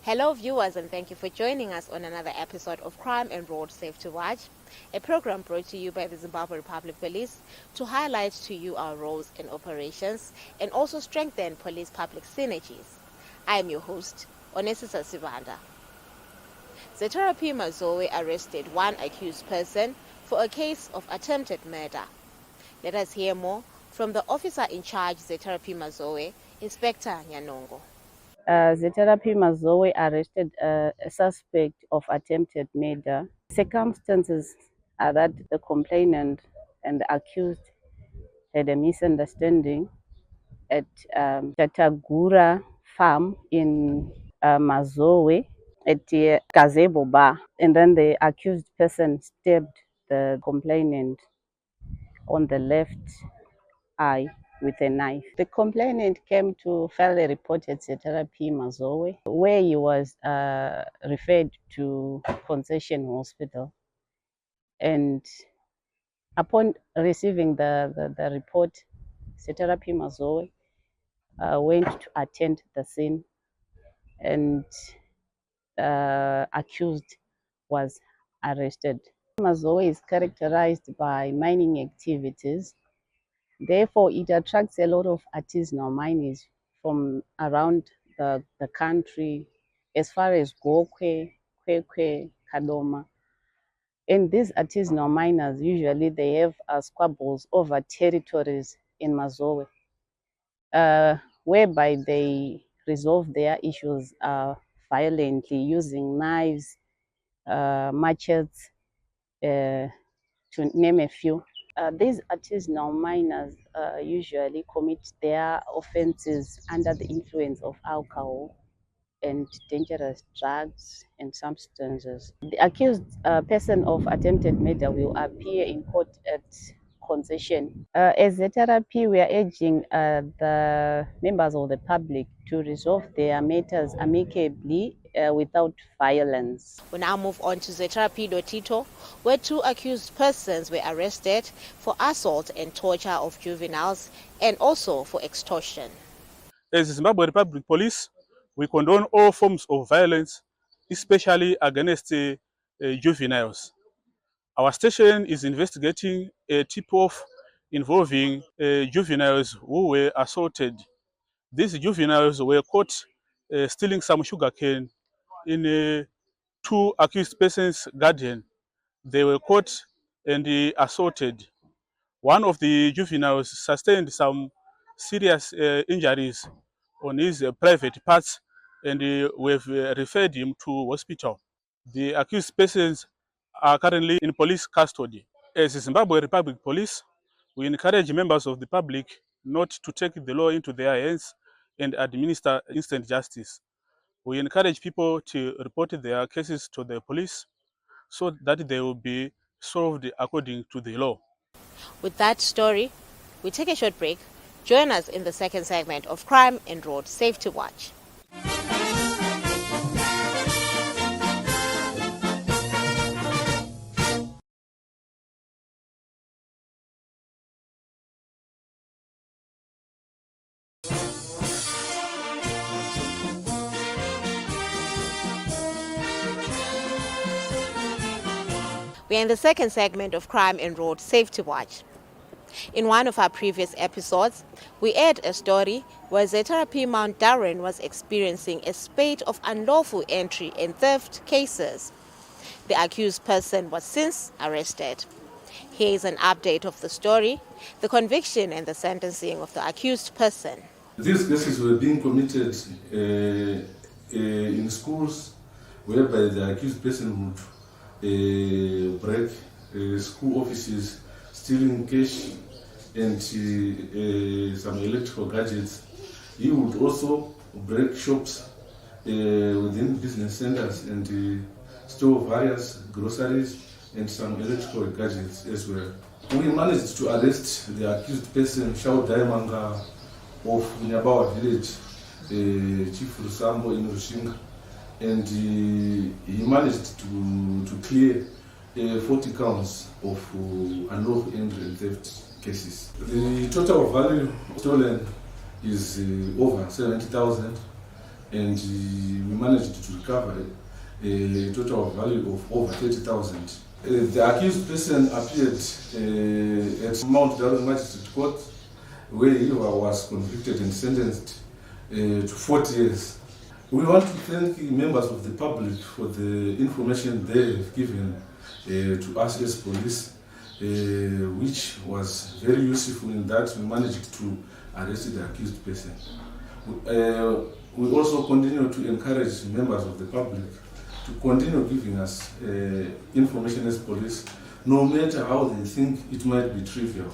Hello viewers, and thank you for joining us on another episode of Crime and Road Safety Watch, a program brought to you by the Zimbabwe Republic Police to highlight to you our roles and operations and also strengthen police public synergies. I am your host, Onesisa Sivanda. ZRP Mazowe arrested one accused person for a case of attempted murder. Let us hear more from the officer in charge, ZRP Mazowe, Inspector Nyanongo. ZRP Mazowe arrested a suspect of attempted murder. Circumstances are that the complainant and the accused had a misunderstanding at Tatagura farm in Mazowe at the Gazebo bar, and then the accused person stabbed the complainant on the left eye with a knife. The complainant came to file a report at ZRP Mazowe, where he was referred to Concession Hospital. And upon receiving the report, ZRP Mazowe went to attend the scene, and the accused was arrested. Mazowe is characterized by mining activities. Therefore, it attracts a lot of artisanal miners from around the country, as far as Gokwe, Kwekwe, Kadoma. And these artisanal miners, usually they have squabbles over territories in Mazowe, whereby they resolve their issues violently using knives, machetes, to name a few. These artisanal miners usually commit their offenses under the influence of alcohol and dangerous drugs and substances. The accused person of attempted murder will appear in court at concession. As ZRP, we are urging the members of the public to resolve their matters amicably without violence. We now move on to ZRP Lotito, where two accused persons were arrested for assault and torture of juveniles and also for extortion. As the Zimbabwe Republic Police, we condone all forms of violence, especially against juveniles. Our station is investigating a tip-off involving juveniles who were assaulted. These juveniles were caught stealing some sugarcane in two accused persons' garden. They were caught and assaulted. One of the juveniles sustained some serious injuries on his private parts, and we've referred him to hospital. The accused persons are currently in police custody. As the Zimbabwe Republic Police, we encourage members of the public not to take the law into their hands and administer instant justice. We encourage people to report their cases to the police so that they will be solved according to the law. With that story, we take a short break. Join us in the second segment of Crime and Road Safety Watch. We are in the second segment of Crime and Road Safety Watch. In one of our previous episodes, we aired a story where ZRP Mount Darren was experiencing a spate of unlawful entry and theft cases. The accused person was since arrested. Here is an update of the story, the conviction and the sentencing of the accused person. These cases were being committed in schools, whereby the accused person would break school offices, stealing cash and some electrical gadgets. He would also break shops within business centers and store various groceries and some electrical gadgets as well. We managed to arrest the accused person, Shao Daimanga of Nyabawa village, Chief Rusambo in Rushinga, and he managed to clear 40 counts of unlawful entry and theft cases. The total value stolen is over 70,000, and we managed to recover a total value of over 30,000. The accused person appeared at Mount Darwin Magistrate Court, where he was convicted and sentenced to 40 years. We want to thank members of the public for the information they have given to us as police, which was very useful in that we managed to arrest the accused person. We also continue to encourage members of the public to continue giving us information as police, no matter how they think it might be trivial,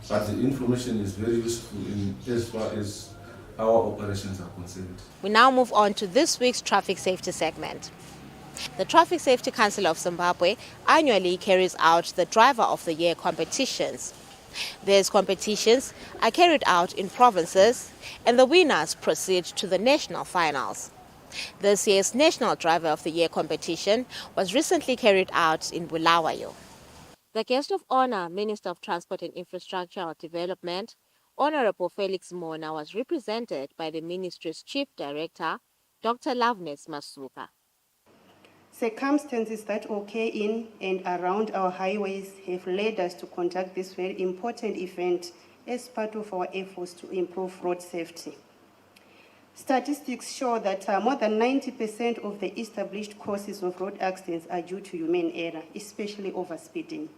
but the information is very useful as far as our operations are concerned. We now move on to this week's traffic safety segment. The Traffic Safety Council of Zimbabwe annually carries out the Driver of the Year competitions. These competitions are carried out in provinces, and the winners proceed to the national finals. This year's National Driver of the Year competition was recently carried out in Bulawayo. The guest of honor, Minister of Transport and Infrastructural Development, Honorable Felix Mona, was represented by the ministry's Chief Director, Dr. Loveness Masuka. Circumstances that occur in and around our highways have led us to conduct this very important event as part of our efforts to improve road safety. Statistics show that more than 90% of the established causes of road accidents are due to human error, especially overspeeding.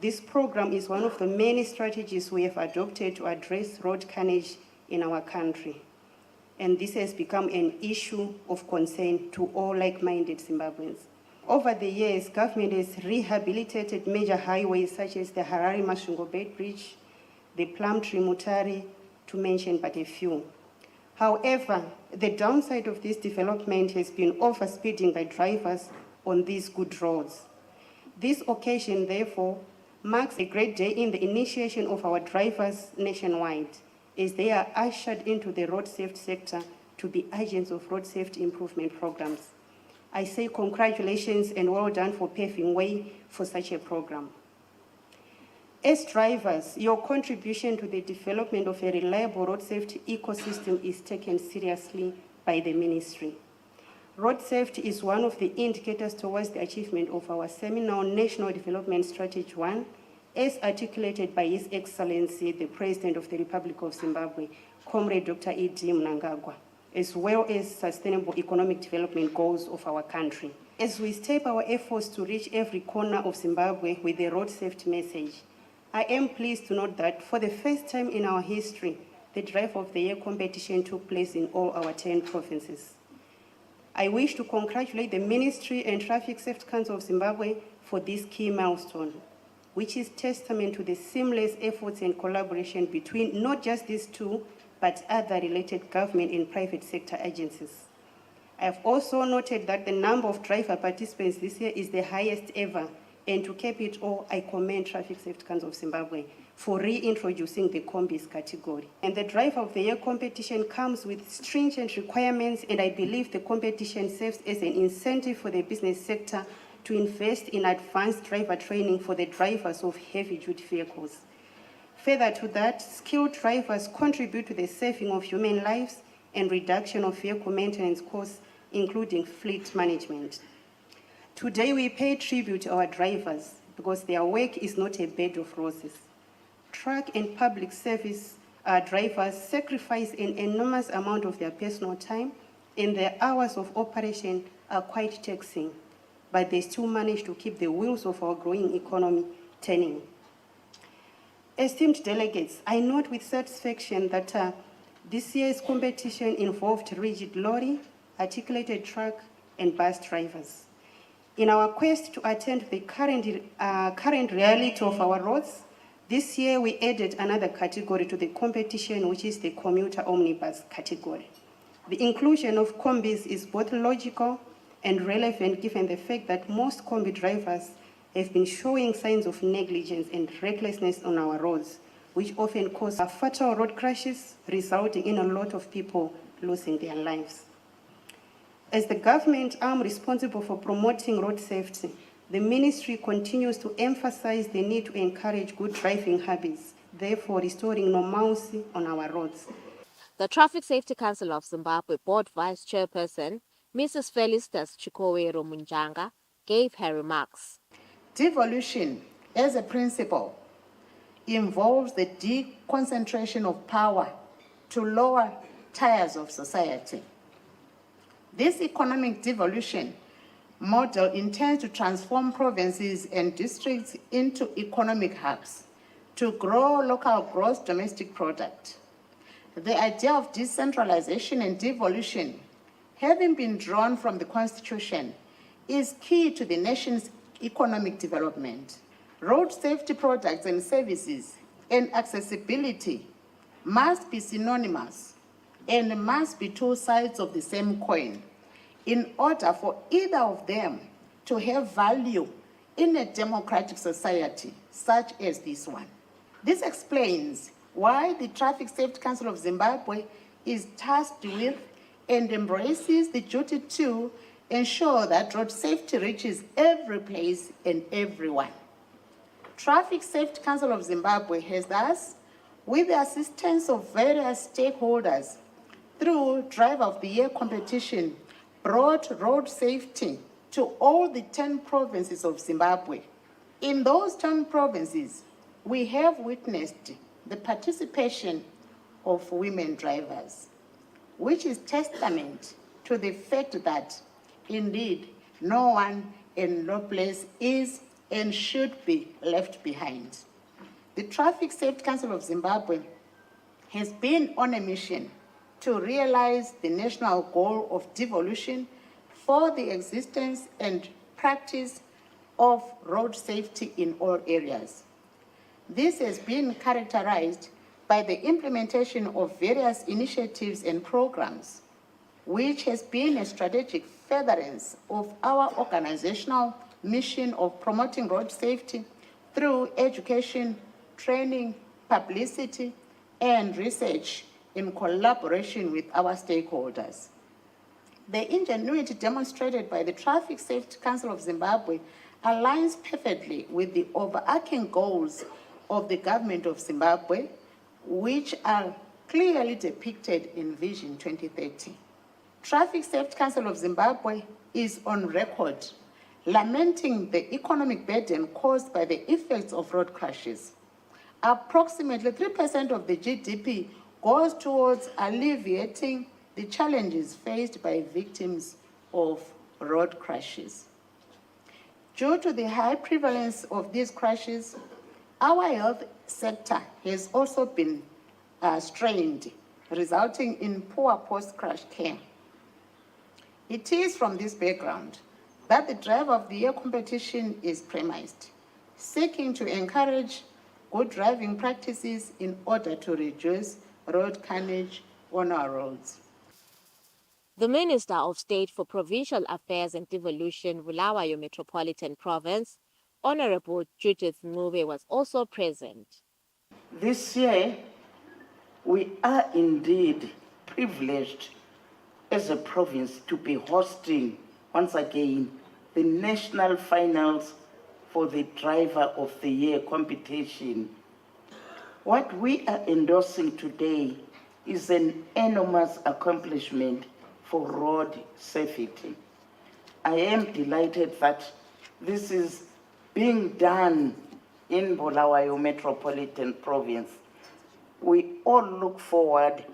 This program is one of the many strategies we have adopted to address road carnage in our country. And this has become an issue of concern to all like-minded Zimbabweans. Over the years, government has rehabilitated major highways such as the Harare-Masvingo Bay Bridge, the Plumtree-Mutare, to mention but a few. However, the downside of this development has been overspeeding by drivers on these good roads. This occasion, therefore, marks a great day in the initiation of our drivers nationwide, as they are ushered into the road safety sector to be agents of road safety improvement programs. I say congratulations and well done for paving way for such a program. As drivers, your contribution to the development of a reliable road safety ecosystem is taken seriously by the ministry. Road safety is one of the indicators towards the achievement of our seminal National Development Strategy 1, as articulated by His Excellency, the President of the Republic of Zimbabwe, Comrade Dr. E.D. Mnangagwa, as well as sustainable economic development goals of our country. As we step our efforts to reach every corner of Zimbabwe with a road safety message, I am pleased to note that for the first time in our history, the Driver of the Year competition took place in all our 10 provinces. I wish to congratulate the Ministry and Traffic Safety Council of Zimbabwe for this key milestone, which is testament to the seamless efforts and collaboration between not just these two, but other related government and private sector agencies. I have also noted that the number of driver participants this year is the highest ever, and to cap it all, I commend Traffic Safety Council of Zimbabwe for reintroducing the Combis category. And the Driver of the Year competition comes with stringent requirements, and I believe the competition serves as an incentive for the business sector to invest in advanced driver training for the drivers of heavy-duty vehicles. Further to that, skilled drivers contribute to the saving of human lives and reduction of vehicle maintenance costs, including fleet management. Today, we pay tribute to our drivers because their work is not a bed of roses. Truck and public service drivers sacrifice an enormous amount of their personal time, and their hours of operation are quite taxing, but they still manage to keep the wheels of our growing economy turning. Esteemed delegates, I note with satisfaction that this year's competition involved rigid lorry, articulated truck, and bus drivers. In our quest to attend to the current reality of our roads, this year we added another category to the competition, which is the commuter omnibus category. The inclusion of combis is both logical and relevant given the fact that most combi drivers have been showing signs of negligence and recklessness on our roads, which often cause fatal road crashes, resulting in a lot of people losing their lives. As the government arm responsible for promoting road safety, the ministry continues to emphasize the need to encourage good driving habits, therefore restoring normalcy on our roads. The Traffic Safety Council of Zimbabwe Board Vice Chairperson, Mrs. Felicitas Chikowero Munjanga, gave her remarks. Devolution, as a principle, involves the deconcentration of power to lower tiers of society. This economic devolution model intends to transform provinces and districts into economic hubs to grow local gross domestic product. The idea of decentralization and devolution, having been drawn from the Constitution, is key to the nation's economic development. Road safety products and services and accessibility must be synonymous and must be two sides of the same coin in order for either of them to have value in a democratic society such as this one. This explains why the Traffic Safety Council of Zimbabwe is tasked with and embraces the duty to ensure that road safety reaches every place and everyone. Traffic Safety Council of Zimbabwe has thus, with the assistance of various stakeholders, through Driver of the Year competition, brought road safety to all the 10 provinces of Zimbabwe. In those 10 provinces, we have witnessed the participation of women drivers, which is testament to the fact that, indeed, no one and no place is and should be left behind. The Traffic Safety Council of Zimbabwe has been on a mission to realize the national goal of devolution for the existence and practice of road safety in all areas. This has been characterized by the implementation of various initiatives and programs, which has been a strategic furtherance of our organizational mission of promoting road safety through education, training, publicity, and research in collaboration with our stakeholders. The ingenuity demonstrated by the Traffic Safety Council of Zimbabwe aligns perfectly with the overarching goals of the government of Zimbabwe, which are clearly depicted in Vision 2030. Traffic Safety Council of Zimbabwe is on record lamenting the economic burden caused by the effects of road crashes. Approximately 3% of the GDP goes towards alleviating the challenges faced by victims of road crashes. Due to the high prevalence of these crashes, our health sector has also been strained, resulting in poor post-crash care. It is from this background that the Driver of the Year competition is premised, seeking to encourage good driving practices in order to reduce road carnage on our roads. The Minister of State for Provincial Affairs and Devolution, Bulawayo Metropolitan Province, Honorable Judith Ncube, was also present. This year, we are indeed privileged as a province to be hosting once again the national finals for the Driver of the Year competition. What we are endorsing today is an enormous accomplishment for road safety. I am delighted that this is being done in Bulawayo Metropolitan Province. We all look forward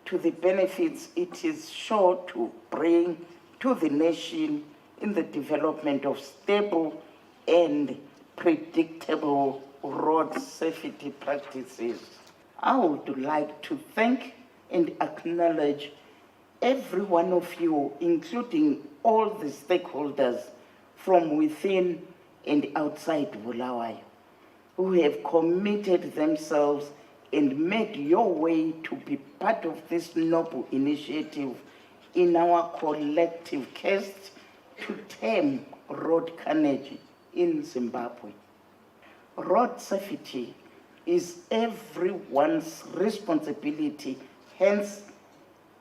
to the benefits it is sure to bring to the nation in the development of stable and predictable road safety practices. I would like to thank and acknowledge every one of you, including all the stakeholders from within and outside Bulawayo, who have committed themselves and made your way to be part of this noble initiative in our collective quest to tame road carnage in Zimbabwe. Road safety is everyone's responsibility, hence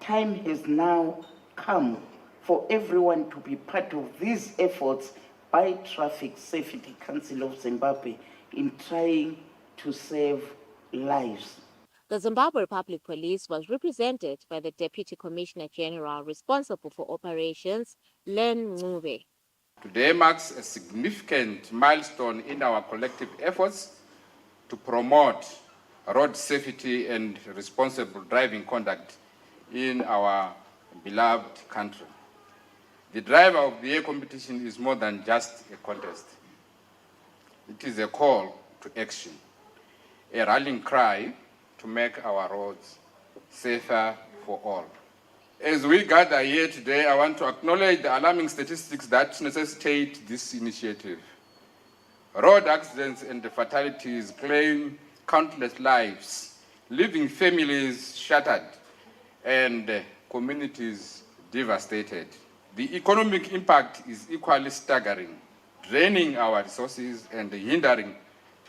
time has now come for everyone to be part of these efforts by Traffic Safety Council of Zimbabwe in trying to save lives. The Zimbabwe Public Police was represented by the Deputy Commissioner General responsible for operations, Len Ncube. Today marks a significant milestone in our collective efforts to promote road safety and responsible driving conduct in our beloved country. The Driver of the Year competition is more than just a contest. It is a call to action, a rallying cry to make our roads safer for all. As we gather here today, I want to acknowledge the alarming statistics that necessitate this initiative. Road accidents and fatalities claim countless lives, leaving families shattered and communities devastated. The economic impact is equally staggering, draining our resources and hindering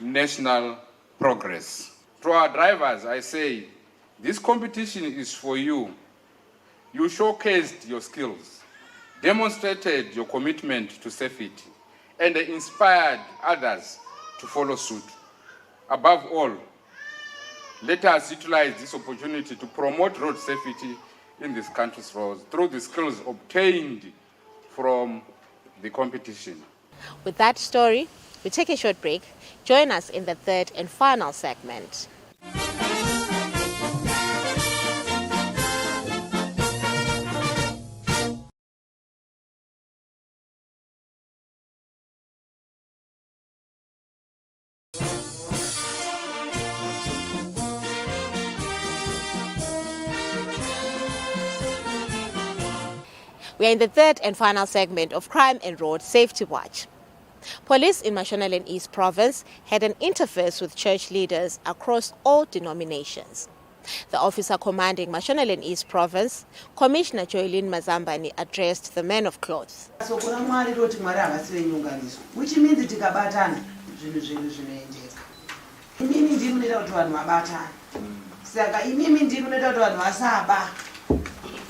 national progress. To our drivers, I say, this competition is for you. You showcased your skills, demonstrated your commitment to safety, and inspired others to follow suit. Above all, let us utilize this opportunity to promote road safety in this country's roads through the skills obtained from the competition. With that story, we take a short break. Join us in the third and final segment. We are in the third and final segment of Crime and Road Safety Watch. Police in Mashonaland East Province had an interface with church leaders across all denominations. The officer commanding Mashonaland East Province, Commissioner Joylene Mazambani, addressed the men of cloth. Which means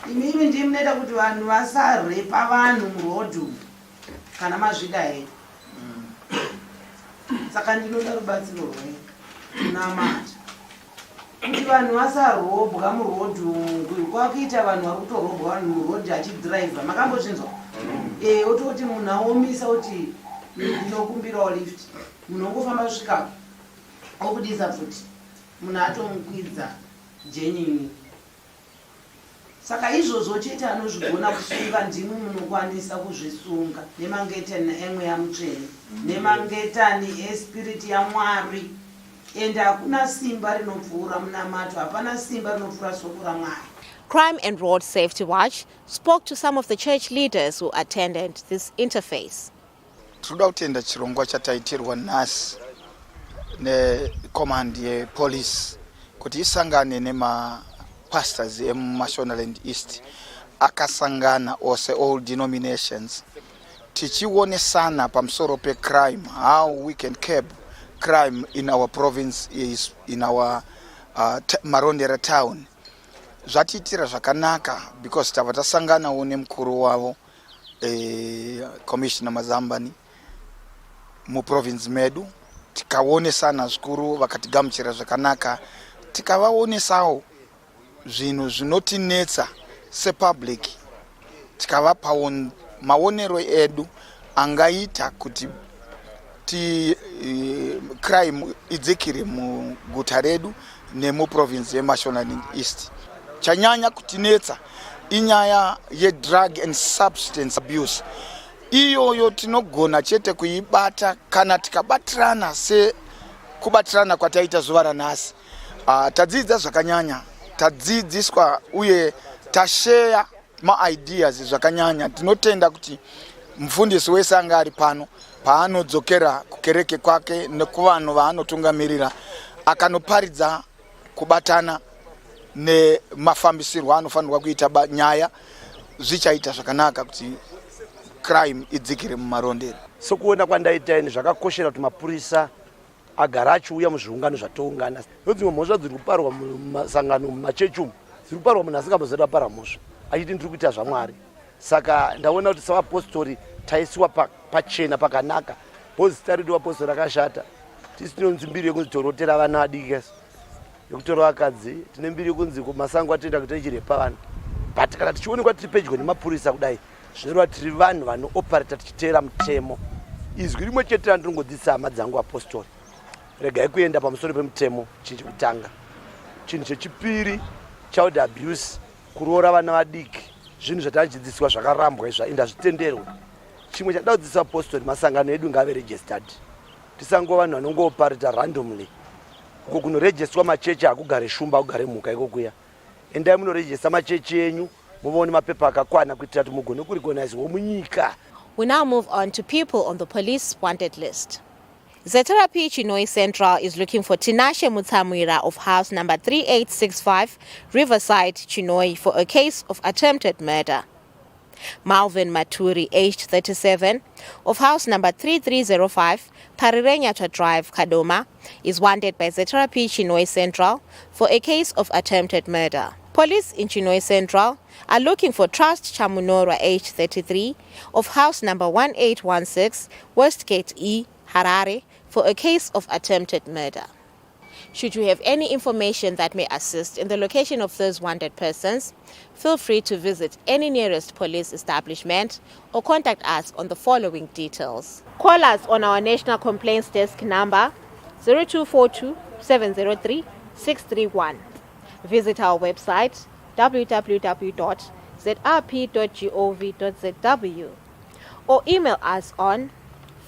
imimi ndimneda kuti vanhu vasarepa vanhu murodhu kana mazvida here. Saka ndinoda rubatsiro rwenyu kunamata kuti vanhu vasarobwa murodhu. Kwakuita vanhu vari kutorobwa vanhu murodhu achidhiraivha, makambozvinzwa? Ototi munhu aomisa kuti ndinokumbirawo lift, munhu ongofamba kusvika obudisa futi, munhu atomukwidza genuine. Saka izvozvo chete anozvigona kusunga ndimi munokwanisa kuzvisunga nemangetani emweya mutsvene nemangetani espiriti yaMwari. Ende hakuna simba rinopfuura munamato, hapana simba rinopfuura soko raMwari. Crime and Road Safety Watch spoke to some of the church leaders who attended this interface. Tinoda kutenda chirongwa chataitirwa nhasi necommand yepolice kuti isangane nema pastors eMashonaland East akasangana ose all denominations tichionesana pamusoro pe crime, how we can curb crime in our province, is in our Marondera town. Zvatiitira zvakanaka because tava tasangana nemukuru wavo Commissioner Mazambani mu province medu, tikaonesana zvikuru vakatigamuchira zvakanaka, tikavaonesawo zvinhu zvinotinetsa sepublic, tikavapawo maonero edu angaita kuti crime idzikire muguta redu nemuprovince yeMashonaland East. Chanyanya kutinetsa inyaya yedrug and substance abuse. Iyoyo tinogona chete kuibata kana tikabatirana sekubatirana kwataita zuva ranhasi. Tadzidza zvakanyanya, tadzidziswa uye tashare ma-ideas zvakanyanya. Tinotenda kuti mufundisi wese anga ari pano paanodzokera kukereke kwake nekuvanhu vaanotungamirira akanoparidza kubatana nemafambisirwo anofanirwa kuita nyaya, zvichaita zvakanaka kuti crime idzikire mumarondero. Sokuona kwandaita ini zvakakoshera kuti mapurisa agara achiuya muzviungano zvatoungana. Nodzimwe mhosva dziri kuparwa mumasangano mumachechi umu dziri kuparwa munhu asingambozoda para mhosva achiti ndiri kuita zvaMwari. Saka ndaona kuti savapostori taisiwa pachena pakanaka. Bhozi zita redu vapostori rakashata, tisinonzi mbiri yekudzitorotera vana vadiki. yokutora vakadzi tine mbiri kunzi kumasango atienda kuti tichirepa vanhu but kana tichionekwa tiri pedyo nemapurisa kudai zvinoreva tiri vanhu vanooparata tichiteera mutemo. Izwi rimwe chete randinongodzidzisa hama dzangu apostori, regai kuenda pamusoro pemutemo, chinhu chekutanga. Chinhu chechipiri, child abuse, kuroora vana vadiki, zvinhu zvatinodzidziswa zvakarambwa izvi indazvitenderwa. Chimwe chandida kudzidzisa apostori, masangano edu ngave registered. Tisangova vanhu vanongooparata randomly. Uko kunorejestwa machechi hakugare shumba, kugare mhuka ikokuya. Endai munorejesta machechi enyu, muone mapepa akakwana kuitira kuti mugone kurigonaiziwa munyika. We now move on to people on the police wanted list. ZRP Chinhoyi Central is looking for Tinashe Mutsamwira of house number 3865, Riverside, Chinhoyi, for a case of attempted murder. Malvin Maturi, aged 37, of house number 3305, Parirenyatwa Drive, Kadoma, is wanted by ZRP Chinhoyi Central for a case of attempted murder. Police in Chinhoyi Central are looking for Trust Chamunorwa, aged 33, of house number 1816, Westgate E, Harare, for a case of attempted murder. Should you have any information that may assist in the location of those wanted persons, feel free to visit any nearest police establishment or contact us on the following details. Call us on our National Complaints Desk number 0242 703 631. Visit our website www.zrp.gov.zw or email us on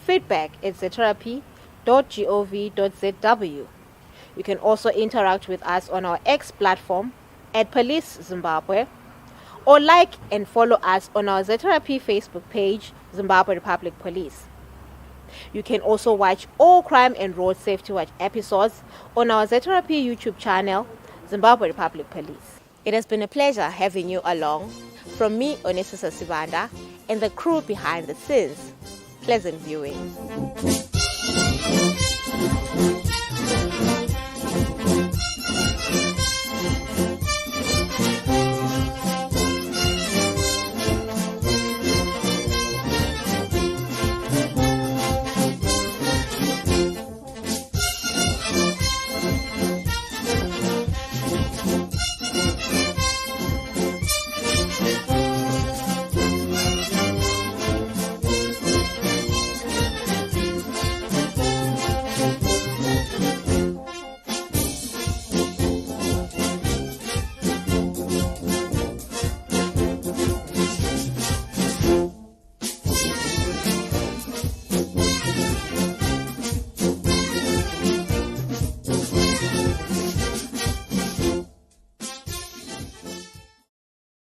feedback@zrp.gov.zw. You can also interact with us on our X platform @Police Zimbabwe, or like and follow us on our ZRP Facebook page, Zimbabwe Republic Police. You can also watch all Crime and Road Safety Watch episodes on our ZRP YouTube channel, Zimbabwe Republic Police. It has been a pleasure having you along. From me, Onesisa Sibanda, and the crew behind the scenes. Pleasant viewing.